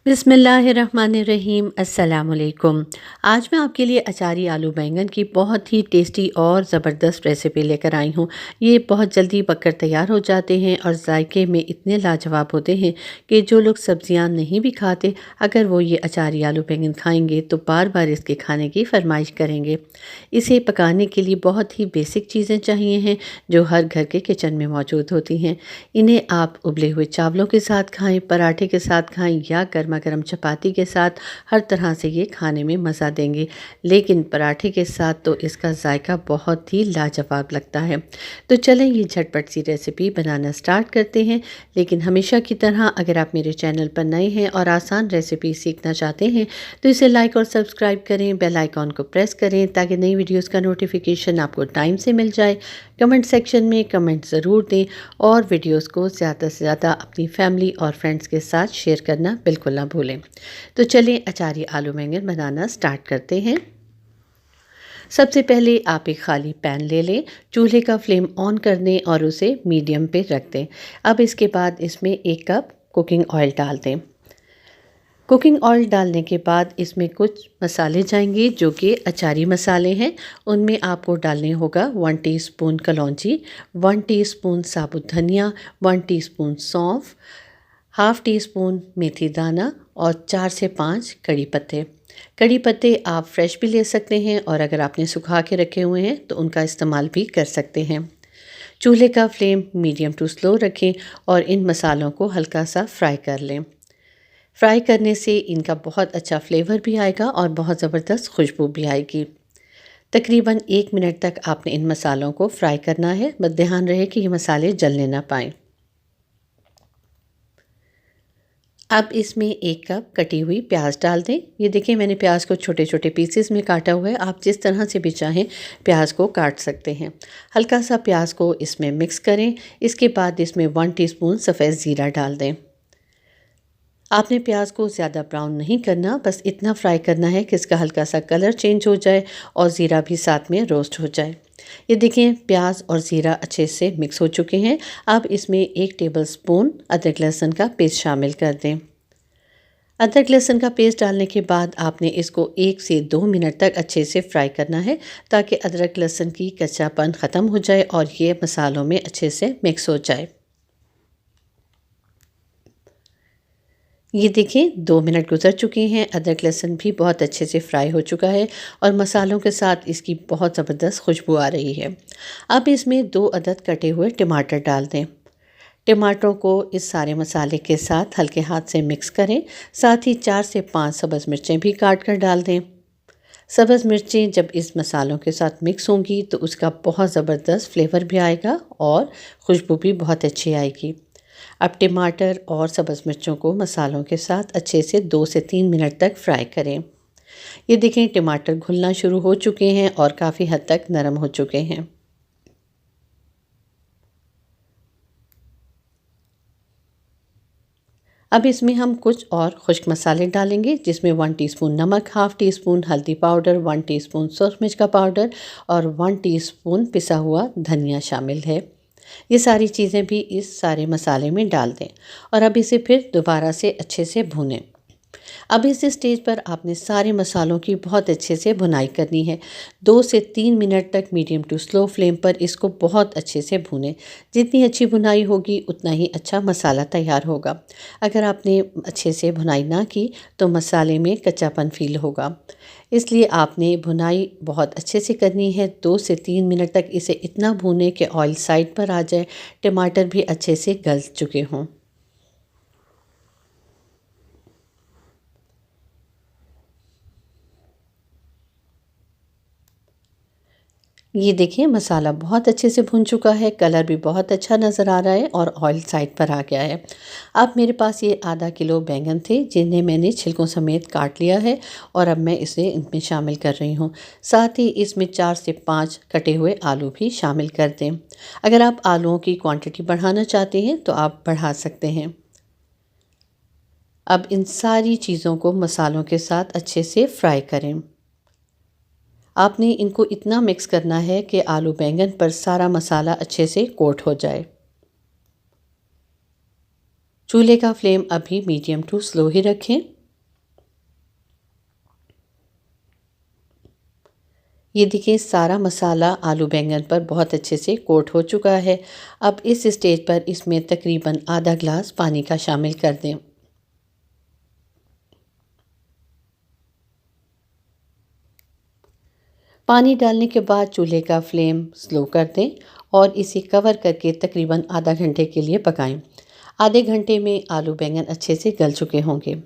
बिस्मिल्लाहिर्रहमानिर्रहीम अस्सलाम वालेकुम। आज मैं आपके लिए अचारी आलू बैंगन की बहुत ही टेस्टी और ज़बरदस्त रेसिपी लेकर आई हूँ। ये बहुत जल्दी पककर तैयार हो जाते हैं और जायके में इतने लाजवाब होते हैं कि जो लोग सब्जियां नहीं भी खाते, अगर वो ये अचारी आलू बैंगन खाएंगे तो बार बार इसके खाने की फरमाइश करेंगे। इसे पकाने के लिए बहुत ही बेसिक चीज़ें चाहिए हैं जो हर घर के किचन में मौजूद होती हैं। इन्हें आप उबले हुए चावलों के साथ खाएँ, पराठे के साथ खाएँ या गर्मा गर्म चपाती के साथ, हर तरह से ये खाने में मज़ा देंगे। लेकिन पराठे के साथ तो इसका जायका बहुत ही लाजवाब लगता है। तो चलें ये झटपट सी रेसिपी बनाना स्टार्ट करते हैं। लेकिन हमेशा की तरह अगर आप मेरे चैनल पर नए हैं और आसान रेसिपी सीखना चाहते हैं तो इसे लाइक और सब्सक्राइब करें, बेल आइकॉन को प्रेस करें ताकि नई वीडियोज़ का नोटिफिकेशन आपको टाइम से मिल जाए। कमेंट सेक्शन में कमेंट ज़रूर दें और वीडियोज़ को ज़्यादा से ज़्यादा अपनी फैमिली और फ्रेंड्स के साथ शेयर करना बिल्कुल ना भूलें। तो चलिए अचारी आलू बैंगन बनाना स्टार्ट करते हैं। सबसे पहले आप एक खाली पैन ले लें, चूल्हे का फ्लेम ऑन कर दें और उसे मीडियम पे रख दें। अब इसके बाद इसमें 1 कप कुकिंग ऑयल डाल दें। कुकिंग ऑयल डालने के बाद इसमें कुछ मसाले जाएंगे जो कि अचारी मसाले हैं। उनमें आपको डालने होगा 1 टीस्पून कलौंजी, 1 टीस्पून साबुत धनिया, 1 टीस्पून सौंफ, हाफ़ टी स्पून मेथी दाना और 4 से 5 कड़ी पत्ते। कड़ी पत्ते आप फ्रेश भी ले सकते हैं और अगर आपने सुखा के रखे हुए हैं तो उनका इस्तेमाल भी कर सकते हैं। चूल्हे का फ्लेम मीडियम टू स्लो रखें और इन मसालों को हल्का सा फ्राई कर लें। फ्राई करने से इनका बहुत अच्छा फ्लेवर भी आएगा और बहुत ज़बरदस्त खुशबू भी आएगी। तकरीबन 1 मिनट तक आपने इन मसालों को फ्राई करना है, बस ध्यान रहे कि ये मसाले जलने ना पाएँ। अब इसमें 1 कप कटी हुई प्याज डाल दें। ये देखिए मैंने प्याज को छोटे छोटे पीसेस में काटा हुआ है। आप जिस तरह से भी चाहें प्याज को काट सकते हैं। हल्का सा प्याज को इसमें मिक्स करें। इसके बाद इसमें 1 टीस्पून सफ़ेद ज़ीरा डाल दें। आपने प्याज को ज़्यादा ब्राउन नहीं करना, बस इतना फ्राई करना है कि इसका हल्का सा कलर चेंज हो जाए और ज़ीरा भी साथ में रोस्ट हो जाए। ये देखें प्याज और ज़ीरा अच्छे से मिक्स हो चुके हैं। अब इसमें 1 टेबलस्पून अदरक लहसुन का पेस्ट शामिल कर दें। अदरक लहसुन का पेस्ट डालने के बाद आपने इसको 1 से 2 मिनट तक अच्छे से फ्राई करना है ताकि अदरक लहसुन की कच्चापन ख़त्म हो जाए और ये मसालों में अच्छे से मिक्स हो जाए। ये देखिए 2 मिनट गुजर चुके हैं। अदरक लहसुन भी बहुत अच्छे से फ्राई हो चुका है और मसालों के साथ इसकी बहुत ज़बरदस्त खुशबू आ रही है। अब इसमें 2 अदद कटे हुए टमाटर डाल दें। टमाटरों को इस सारे मसाले के साथ हल्के हाथ से मिक्स करें। साथ ही 4 से 5 सब्ज़ मिर्चें भी काट कर डाल दें। सब्ज़ मिर्चें जब इस मसालों के साथ मिक्स होंगी तो उसका बहुत ज़बरदस्त फ्लेवर भी आएगा और खुशबू भी बहुत अच्छी आएगी। अब टमाटर और सब्ज़ मिर्चों को मसालों के साथ अच्छे से 2 से 3 मिनट तक फ्राई करें। ये देखें टमाटर घुलना शुरू हो चुके हैं और काफ़ी हद तक नरम हो चुके हैं। अब इसमें हम कुछ और खुश्क मसाले डालेंगे जिसमें 1 टीस्पून नमक, हाफ़ टी स्पून हल्दी पाउडर, 1 टीस्पून सूरज मिर्च का पाउडर और 1 टीस्पून पिसा हुआ धनिया शामिल है। ये सारी चीज़ें भी इस सारे मसाले में डाल दें और अब इसे फिर दोबारा से अच्छे से भूनें। अब इस स्टेज पर आपने सारे मसालों की बहुत अच्छे से भुनाई करनी है। 2 से 3 मिनट तक मीडियम टू स्लो फ्लेम पर इसको बहुत अच्छे से भूनें। जितनी अच्छी भुनाई होगी उतना ही अच्छा मसाला तैयार होगा। अगर आपने अच्छे से भुनाई ना की तो मसाले में कच्चापन फील होगा। इसलिए आपने भुनाई बहुत अच्छे से करनी है। 2 से 3 मिनट तक इसे इतना भूनें कि ऑयल साइड पर आ जाए, टमाटर भी अच्छे से गल चुके हों। ये देखिए मसाला बहुत अच्छे से भुन चुका है, कलर भी बहुत अच्छा नज़र आ रहा है और ऑयल साइड पर आ गया है। अब मेरे पास ये आधा किलो बैंगन थे जिन्हें मैंने छिलकों समेत काट लिया है और अब मैं इसे इनमें शामिल कर रही हूँ। साथ ही इसमें 4 से 5 कटे हुए आलू भी शामिल कर दें। अगर आप आलूओं की क्वांटिटी बढ़ाना चाहते हैं तो आप बढ़ा सकते हैं। अब इन सारी चीज़ों को मसालों के साथ अच्छे से फ्राई करें। आपने इनको इतना मिक्स करना है कि आलू बैंगन पर सारा मसाला अच्छे से कोट हो जाए। चूल्हे का फ्लेम अभी मीडियम टू स्लो ही रखें। ये देखिए सारा मसाला आलू बैंगन पर बहुत अच्छे से कोट हो चुका है। अब इस स्टेज पर इसमें तकरीबन आधा ग्लास पानी का शामिल कर दें। पानी डालने के बाद चूल्हे का फ्लेम स्लो कर दें और इसे कवर करके तकरीबन आधा घंटे के लिए पकाएं। आधे घंटे में आलू बैंगन अच्छे से गल चुके होंगे।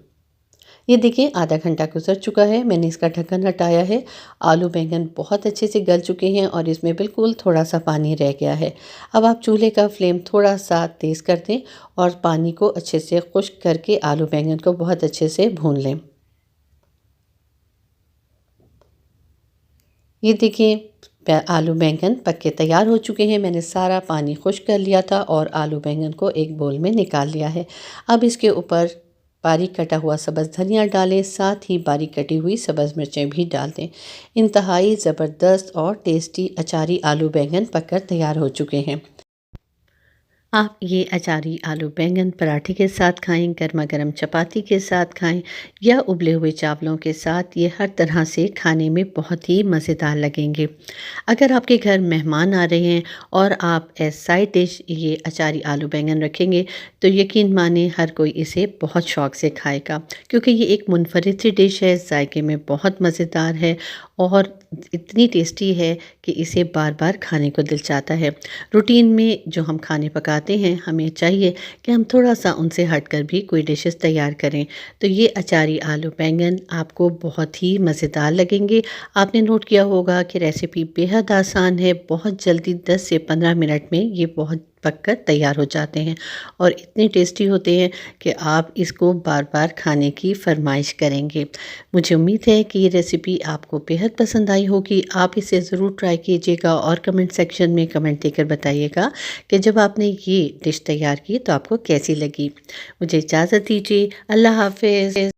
ये देखिए आधा घंटा गुजर चुका है, मैंने इसका ढक्कन हटाया है। आलू बैंगन बहुत अच्छे से गल चुके हैं और इसमें बिल्कुल थोड़ा सा पानी रह गया है। अब आप चूल्हे का फ्लेम थोड़ा सा तेज़ कर दें और पानी को अच्छे से खुश्क करके आलू बैंगन को बहुत अच्छे से भून लें। ये देखिए आलू बैंगन पक के तैयार हो चुके हैं। मैंने सारा पानी खुश्क कर लिया था और आलू बैंगन को एक बोल में निकाल लिया है। अब इसके ऊपर बारीक कटा हुआ सब्ज़ धनिया डालें, साथ ही बारीक कटी हुई सब्ज़ मिर्चें भी डाल दें। इंतहाई ज़बरदस्त और टेस्टी अचारी आलू बैंगन पककर तैयार हो चुके हैं। आप ये अचारी आलू बैंगन पराठे के साथ खाएं, गर्मा गर्म चपाती के साथ खाएं या उबले हुए चावलों के साथ, ये हर तरह से खाने में बहुत ही मज़ेदार लगेंगे। अगर आपके घर मेहमान आ रहे हैं और आप एज साइड डिश ये अचारी आलू बैंगन रखेंगे तो यकीन माने हर कोई इसे बहुत शौक़ से खाएगा, क्योंकि ये एक मुनफरिद सी डिश है, जायके में बहुत मज़ेदार है और इतनी टेस्टी है कि इसे बार बार खाने को दिल चाहता है। रूटीन में जो हम खाने पकाते हैं हमें चाहिए कि हम थोड़ा सा उनसे हटकर भी कोई डिशेस तैयार करें। तो ये अचारी आलू बैंगन आपको बहुत ही मज़ेदार लगेंगे। आपने नोट किया होगा कि रेसिपी बेहद आसान है, बहुत जल्दी 10 से 15 मिनट में ये बहुत पककर तैयार हो जाते हैं और इतने टेस्टी होते हैं कि आप इसको बार बार खाने की फरमाइश करेंगे। मुझे उम्मीद है कि ये रेसिपी आपको बेहद पसंद आई होगी। आप इसे ज़रूर ट्राई कीजिएगा और कमेंट सेक्शन में कमेंट देकर बताइएगा कि जब आपने ये डिश तैयार की तो आपको कैसी लगी। मुझे इजाज़त दीजिए। अल्लाह हाफ़िज़।